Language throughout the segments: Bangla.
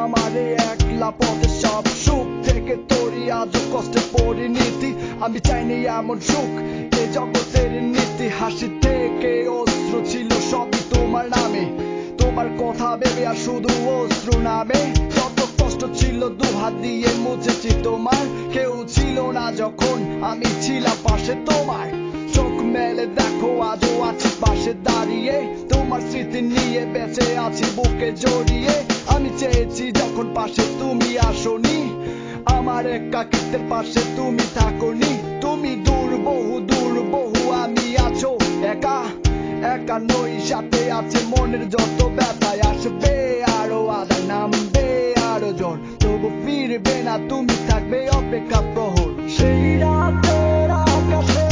আমারে একলা পথে সব সুখ থেকে তোরই আজও কষ্টে পরিণতি আমি চাইনি এমন সুখ এই জগতের নীতি হাসি থেকে অস্ত্র ছিল সবই তোমার নামে তোমার কথা ভেবে আর শুধু অস্ত্র নামে যত কষ্ট ছিল দুহাত দিয়ে মুছেছি তোমার কেউ ছিল না যখন আমি ছিলাম পাশে তোমার চোখ মেলে দেখো আজও আছি পাশে দাঁড়িয়ে তোমার স্মৃতি নিয়ে বেঁচে আছি বুকে জড়িয়ে আমি চেয়েছি যখন পাশে তুমি আসোনি আমার একাকিত্বের পাশে তুমি থাকোনি তুমি দূর বহু আমি আছো একা একা নই সাথে আছে মনের যত ব্যথায় আসবে আরো আদা নামবে আরো জ্বর তবু ফিরবে না তুমি থাকবে অপেক্ষা প্রহর সেই রাতের আকাশে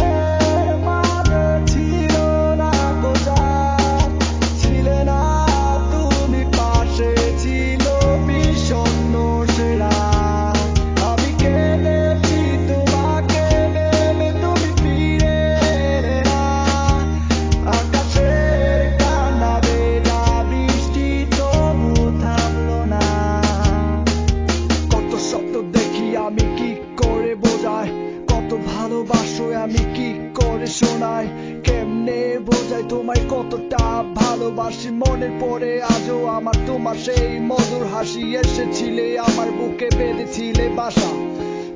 আমি কি করে বোঝাই কত ভালোবাসো আমি কি করে শোনাই কেমনে বোঝাই তোমায় কতটা ভালোবাসি মনের পরে আজও আমার তোমার সেই মধুর হাসি এসেছিলে আমার বুকে বেঁধেছিলে বাসা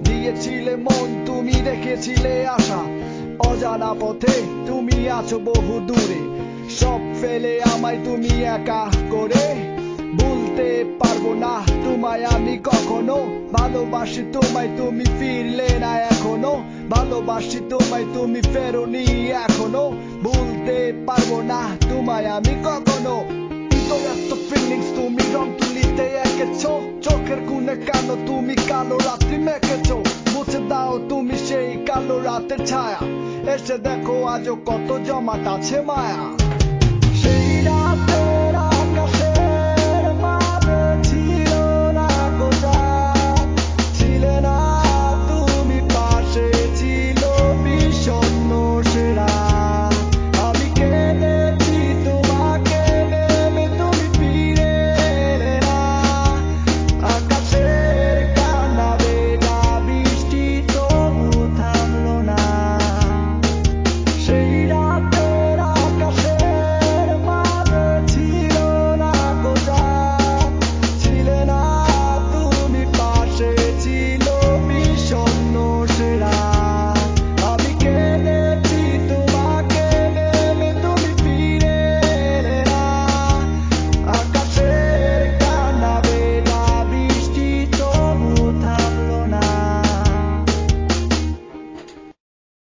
দিয়েছিলে মন তুমি রেখেছিলে আশা অজানা পথে তুমি আছো বহু দূরে সব ফেলে আমায় তুমি একা করে বলতে পারবো না তোমায় আমি কখনো ভালোবাসি তোমায় তুমি ফিরলে না এখনো ভালোবাসি তোমায় তুমি ফেরোনি এখনো বলতে পারবো না তোমায় আমি কখনো এত ফিলিংস তুমি রং তুলিতে এঁকেছো চোখের কোণে কেন তুমি কালো রাত্রি মেখেছো মুছে দাও তুমি সেই কালো রাতের ছায়া এসে দেখো আজও কত জমাট আছে মায়া